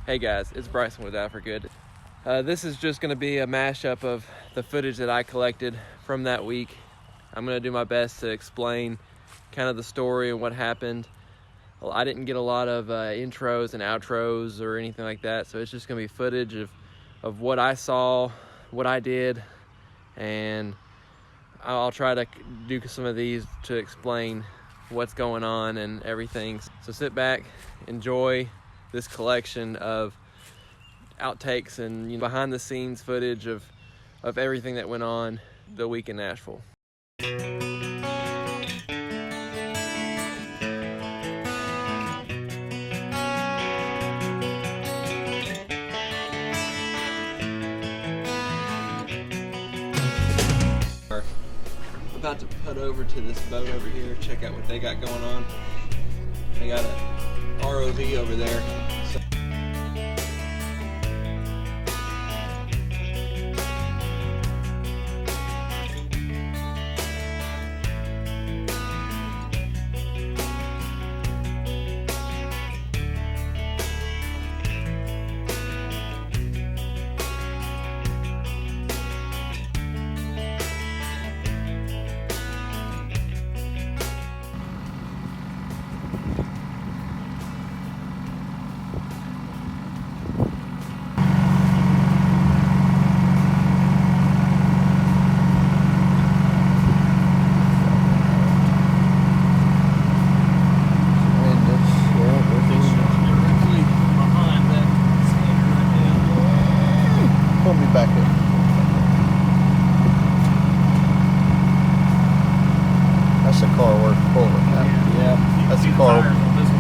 Hey guys, it's Bryson with Out for Good. This is just going to be a mashup of the footage that I collected from that week. I'm going to do my best to explain kind of the story and what happened. Well, I didn't get a lot of intros and outros or anything like that, so it's just going to be footage of what I saw, what I did, and I'll try to do some of these to explain what's going on and everything. So sit back, enjoy this collection of outtakes and behind the scenes footage of everything that went on the week in Nashville. We're about to put over to this boat over here, check out what they got going on. They got a ROV over there.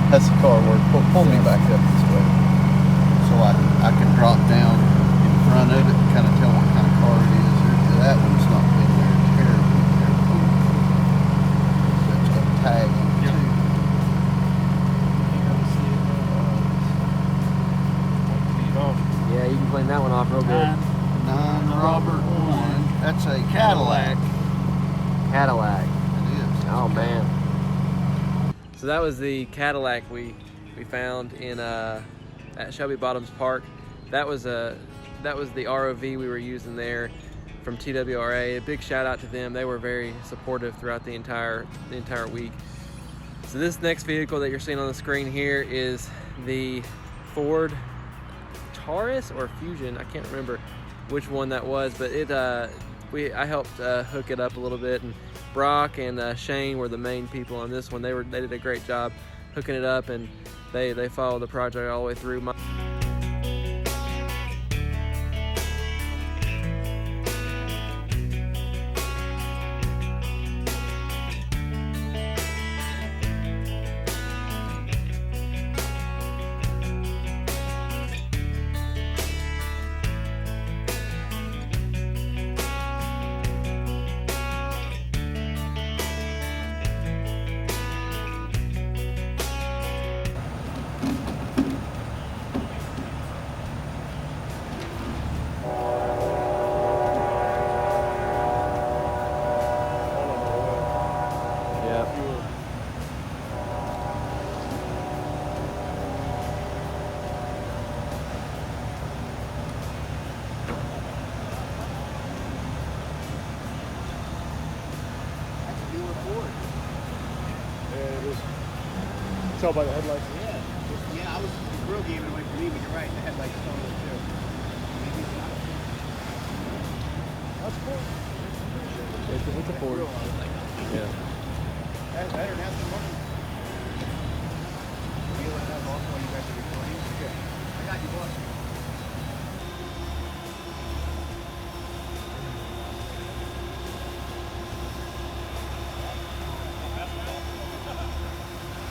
That's the car work. Pull me back up this way so I can drop down in front of it and kind of tell what kind of car it is. That one's not been there terribly. It's got a tag on it too. Yeah, you can clean that one off real good. 9 Robert 1. That's a Cadillac. Cadillac. It is. Oh man. So that was the Cadillac we found in at Shelby Bottoms Park. That was the ROV we were using there from TWRA. A big shout out to them. They were very supportive throughout the entire week. So this next vehicle that you're seeing on the screen here is the Ford Taurus or Fusion. I can't remember which one that was, but I helped hook it up a little bit, and Broc and Shane were the main people on this one. They did a great job hooking it up, and they followed the project all the way through. Tell by the headlights. Yeah, I was the grill gave it away for me, but you're right, the headlights told it too. Maybe it's not. That's cool. It's a Ford. Yeah. That's better. That's the money. You let that off while you guys are recording? Yeah. I got you, boss.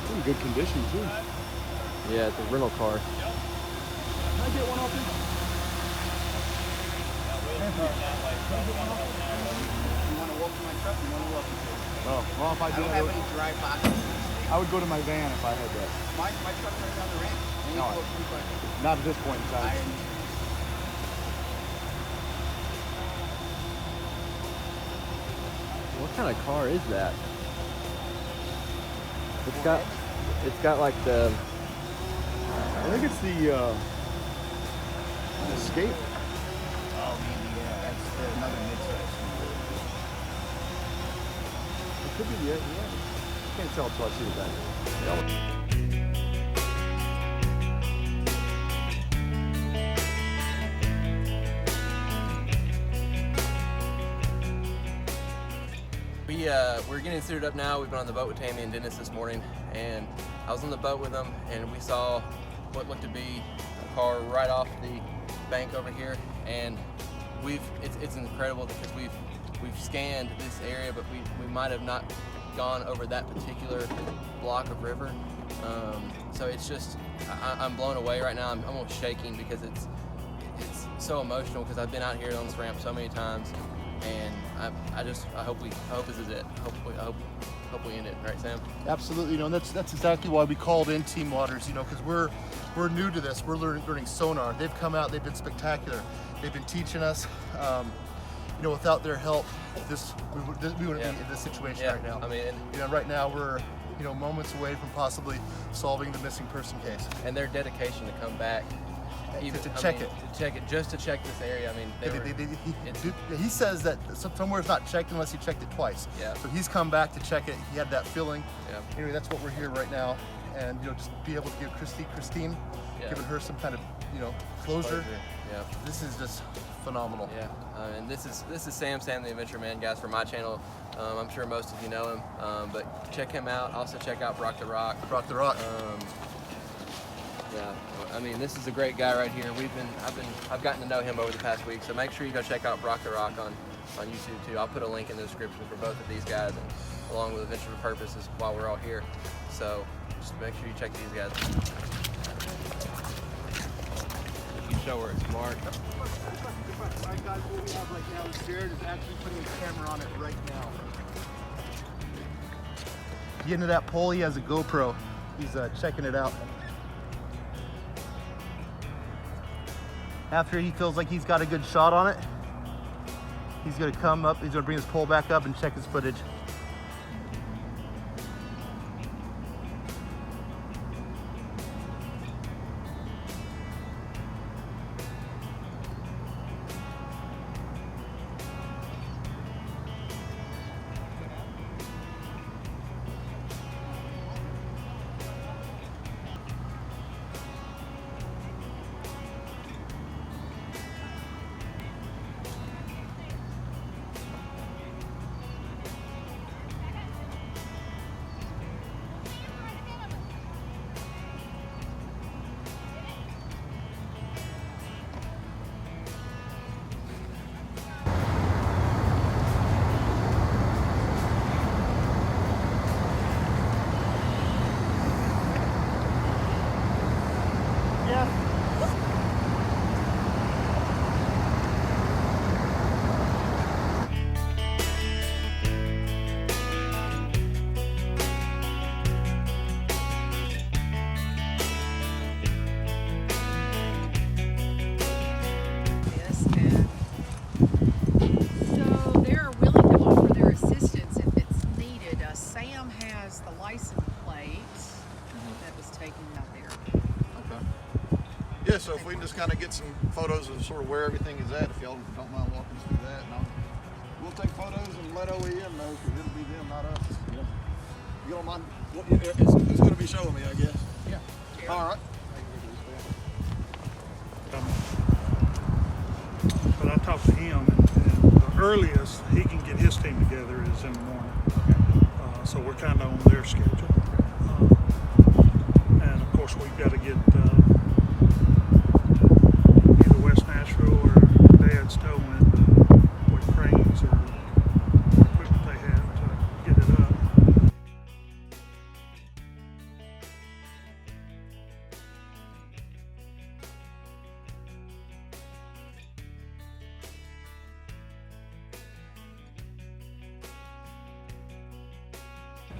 In good condition too. Yeah, it's a rental car. Can I get one off this? You want to walk to my truck? You want to walk to it? Oh, well, if I I did, don't have any dry boxes. I would go to my van if I had that. My truck's right down the ramp. No, not at this point in time. What kind of car is that? It's got like the I think it's the An Escape? Oh, maybe, yeah. That's another mid-size. It could be, yeah. Can't tell until I see the back. We're getting suited up now. We've been on the boat with Tammy and Dennis this morning, and I was on the boat with them, and we saw what looked to be a car right off the bank over here, and it's incredible because we've scanned this area, but we might have not gone over that particular block of river. So it's just I'm blown away right now. I'm almost shaking because it's so emotional because I've been out here on this ramp so many times. And I hope this is it. I hope we end it, right, Sam? Absolutely, you know, and that's exactly why we called in Team Waters, you know, because we're new to this. We're learning sonar. They've come out. They've been spectacular. They've been teaching us. You know, without their help, we wouldn't be in this situation right now. I mean, you know, right now we're moments away from possibly solving the missing person case. And their dedication to come back. Even to check it, just to check this area. I mean, he says that somewhere's not checked unless he checked it twice. Yeah. So he's come back to check it. He had that feeling. Yeah. Anyway, that's what we're here right now, and just be able to give Christine, giving her some kind of closure. Yeah. This is just phenomenal. Yeah. And this is Sam the Adventure Man, guys, from my channel. I'm sure most of you know him, but check him out. Also check out Broc the Rock. Broc the Rock. Yeah, I mean, this is a great guy right here. I've gotten to know him over the past week, so make sure you go check out Broc the Rock on YouTube too. I'll put a link in the description for both of these guys, and along with Adventure for Purposes while we're all here. So just make sure you check these guys. You can show where it's marked. Alright guys, what we have right now is Jared is actually putting a camera on it right now. Get into that pole, he has a GoPro. He's checking it out. After he feels like he's got a good shot on it, he's gonna come up, he's gonna bring his pole back up and check his footage. Yeah, so if we can just kind of get some photos of sort of where everything is at, if y'all don't mind walking us through that, and we'll take photos and let OEM know, because it'll be them, not us. Yeah. You don't mind? Who's going to be showing me, I guess? Yeah. All right. But I talked to him, and the earliest he can get his team together is in the morning. So we're kind of on their schedule. And of course, we've got to get either West Nashville or Dad's towing with cranes or equipment they have to get it up.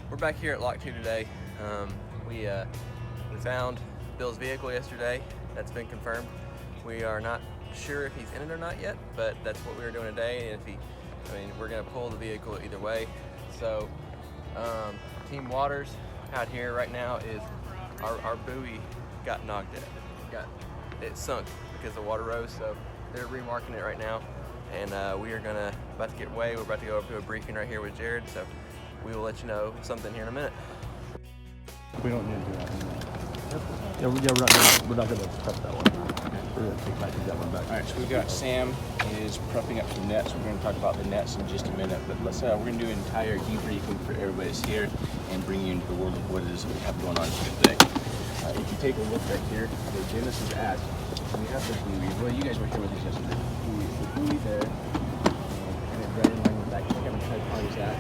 We're back here at Lock 2 today. We found Bill's vehicle yesterday. That's been confirmed. We are not sure if he's in it or not yet, but that's what we were doing today. And if we're gonna pull the vehicle either way. So, Team Waters out here right now is our buoy got knocked out. It sunk because the water rose, so they're remarking it right now. And we are about to get away. We're about to go up to a briefing right here with Jared, so we will let you know something here in a minute. We don't need to do that anymore. Yeah, we're not gonna prep that one. We're gonna take that one back. All right, so we've got Sam is prepping up some nets. We're going to talk about the nets in just a minute, but let's we're going to do an entire debriefing for everybody's here and bring you into the world of what it is that we have going on today. If you take a look right here, where Dennis is at, we have the buoy. Well, you guys were here with us yesterday. The buoy there, and it's right in line with that. Look how many parties at.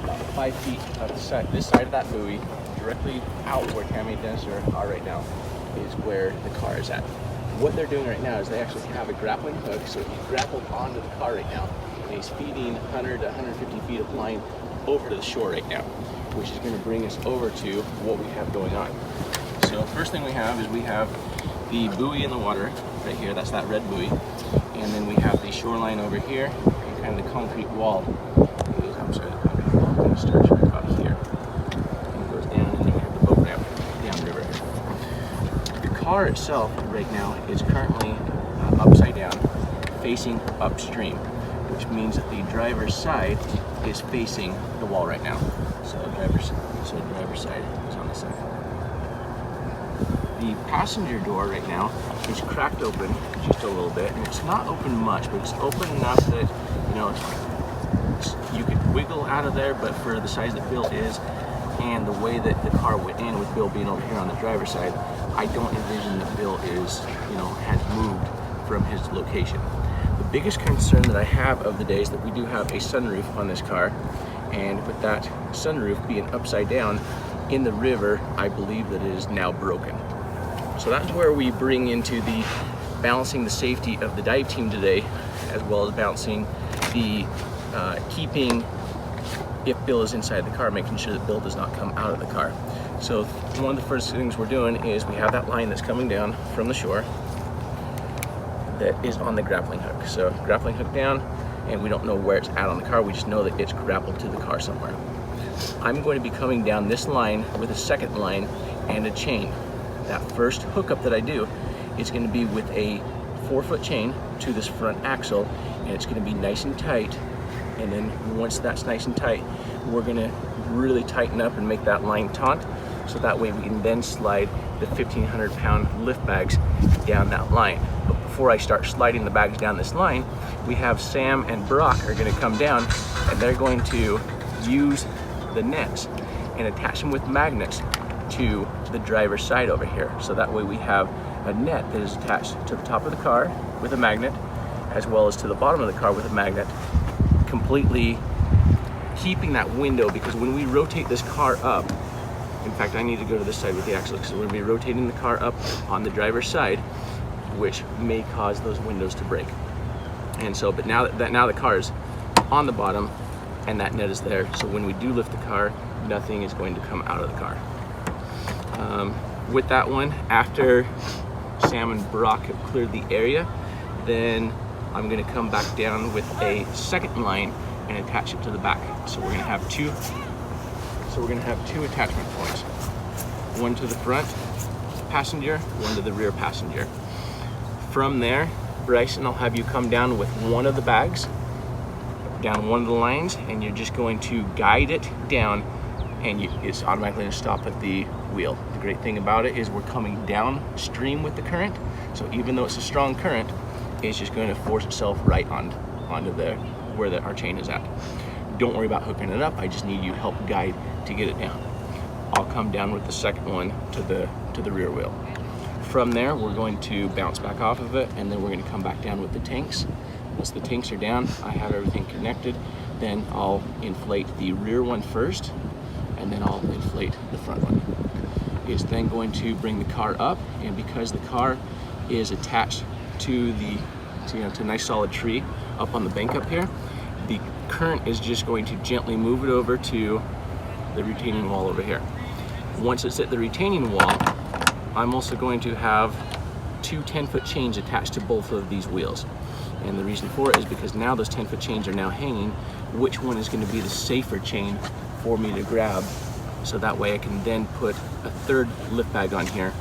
About 5 feet of the side, this side of that buoy, directly out where Tammy and Dennis are right now, is where the car is at. What they're doing right now is they actually have a grappling hook, so he's grappled onto the car right now, and he's feeding 100 to 150 feet of line over to the shore right now, which is going to bring us over to what we have going on. So first thing we have is we have the buoy in the water right here, that's that red buoy, and then we have the shoreline over here, and kind of the concrete wall. I'm sorry, the concrete wall kind of starts right about here, and it goes down, and then we have the boat ramp downriver. The car itself right now is currently upside down, facing upstream, which means that the driver's side is facing the wall right now. So the driver's side is on this side. The passenger door right now is cracked open just a little bit, and it's not open much, but it's open enough that, you know, you could wiggle out of there, but for the size that Bill is and the way that the car went in with Bill being over here on the driver's side, I don't envision that Bill is, you know, has moved from his location. The biggest concern that I have of the day is that we do have a sunroof on this car, and with that sunroof being upside down in the river, I believe that it is now broken. So that's where we bring into the balancing the safety of the dive team today, as well as balancing the keeping, if Bill is inside the car, making sure that Bill does not come out of the car. So one of the first things we're doing is we have that line that's coming down from the shore that is on the grappling hook. So grappling hook down, and we don't know where it's at on the car, we just know that it's grappled to the car somewhere. I'm going to be coming down this line with a second line and a chain. That first hookup that I do is going to be with a 4-foot chain to this front axle, and it's going to be nice and tight. And then once that's nice and tight, we're going to really tighten up and make that line taut, so that way we can then slide the 1,500 pound lift bags down that line. But before I start sliding the bags down this line, we have Sam and Broc are going to come down, and they're going to use the nets and attach them with magnets to the driver's side over here. So that way we have a net that is attached to the top of the car with a magnet, as well as to the bottom of the car with a magnet, completely keeping that window, because when we rotate this car up, in fact, I need to go to this side with the axle, because we're going to be rotating the car up on the driver's side, which may cause those windows to break. And so, but now the car is on the bottom and that net is there, so when we do lift the car, nothing is going to come out of the car. With that one, after Sam and Broc have cleared the area, then I'm going to come back down with a second line and attach it to the back. So we're going to have two attachment points. One to the front passenger, one to the rear passenger. From there, Bryson, I'll have you come down with one of the bags, down one of the lines, and you're just going to guide it down, and it's automatically going to stop at the wheel. The great thing about it is we're coming downstream with the current, so even though it's a strong current, it's just going to force itself right onto where our chain is at. Don't worry about hooking it up, I just need you help guide to get it down. I'll come down with the second one to the rear wheel. From there, we're going to bounce back off of it, and then we're going to come back down with the tanks. Once the tanks are down, I have everything connected, then I'll inflate the rear one first, and then I'll inflate the front one. It's then going to bring the car up, and because the car is attached to a nice solid tree up on the bank up here, the current is just going to gently move it over to the retaining wall over here. Once it's at the retaining wall, I'm also going to have two 10-foot chains attached to both of these wheels. And the reason for it is because now those 10-foot chains are now hanging. Which one is going to be the safer chain for me to grab? So that way I can then put a third lift bag on here,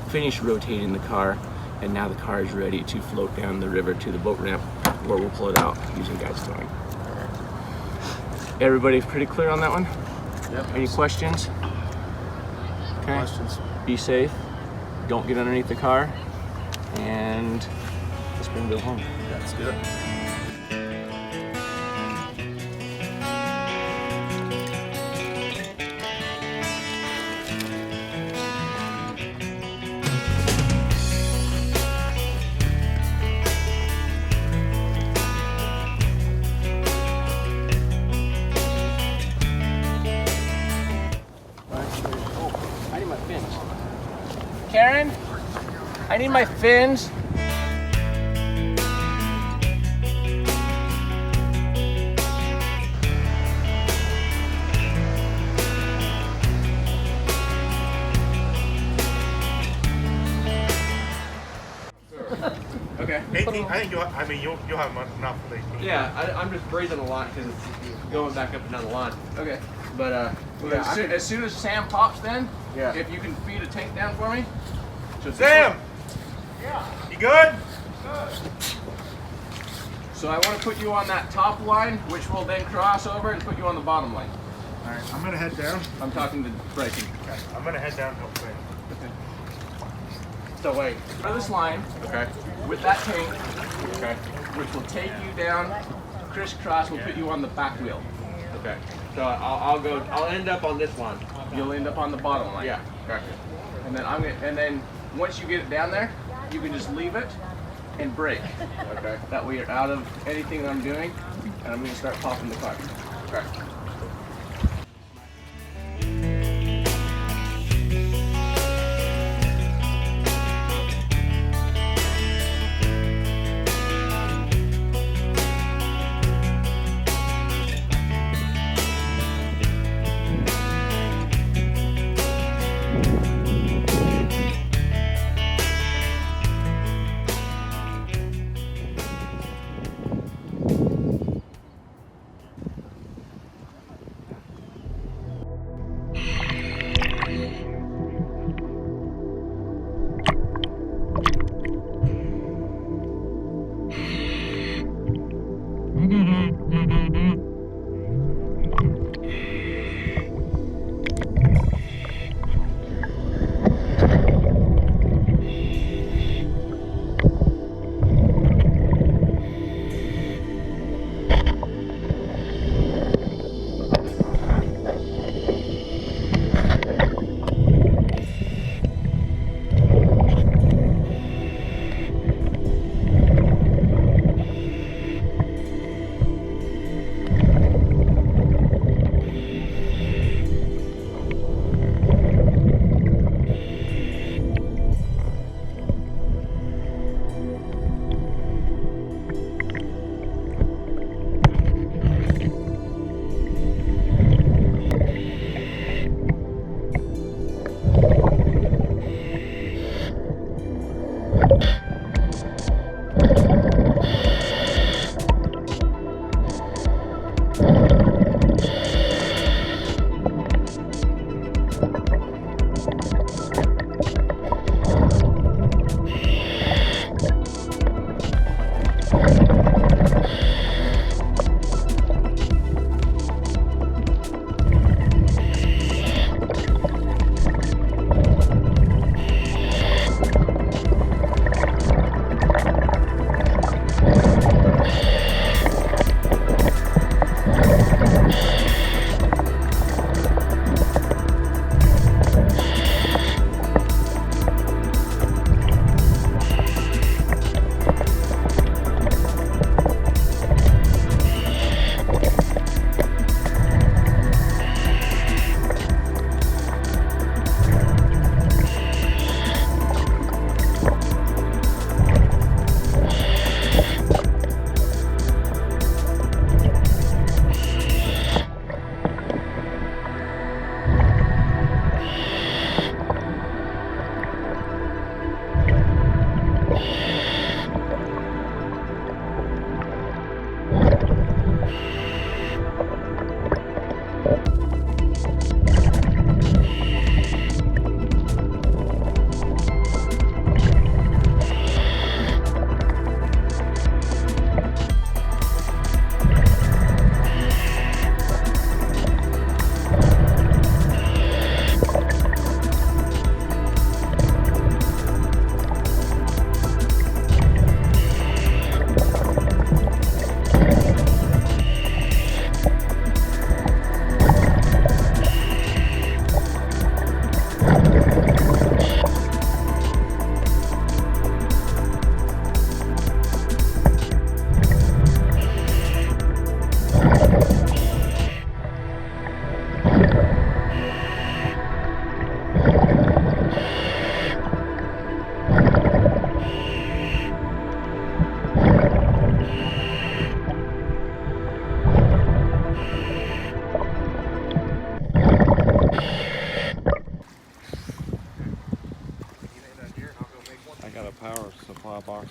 finish rotating the car, and now the car is ready to float down the river to the boat ramp where we'll pull it out using guides towing. Everybody pretty clear on that one? Yep. Any questions? Okay. Questions? Be safe. Don't get underneath the car. And let's bring Bill home. That's good. I need my fins. Karen, I need my fins. Okay. 18. I think you'll have enough for 18. Yeah, I'm just breathing a lot because it's going back up and down the line. Okay. But As soon as Sam pops, then Yeah. if you can feed a tank down for me. Sam! Yeah. You good? So I want to put you on that top line, which will then cross over and put you on the bottom line. All right. I'm gonna head down. I'm talking to Brittan. Okay. I'm gonna head down real quick. So wait, for this line, okay. with that tank, Okay. which will take you down, crisscross will put you on the back wheel. Okay. So I'll end up on this one. You'll end up on the bottom line. Yeah. Gotcha. And then once you get it down there, you can just leave it and brake. Okay. That way you're out of anything I'm doing, and I'm gonna start popping the car. Okay.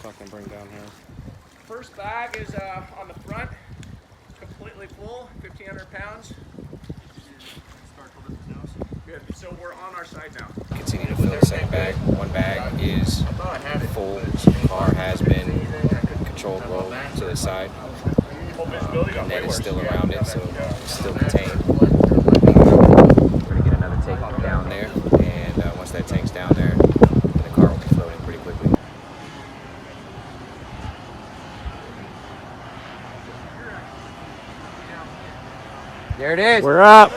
so I can bring down here. First bag is on the front, completely full, 1,500 pounds. Good, so we're on our side now. Continue to fill the second bag. One bag is full, so the car has been controlled rolled to the side. The net is still around it, so it's still contained. We're going to get another tank down there, and once that tank's down there, then the car will be floating pretty quickly. There it is. We're up.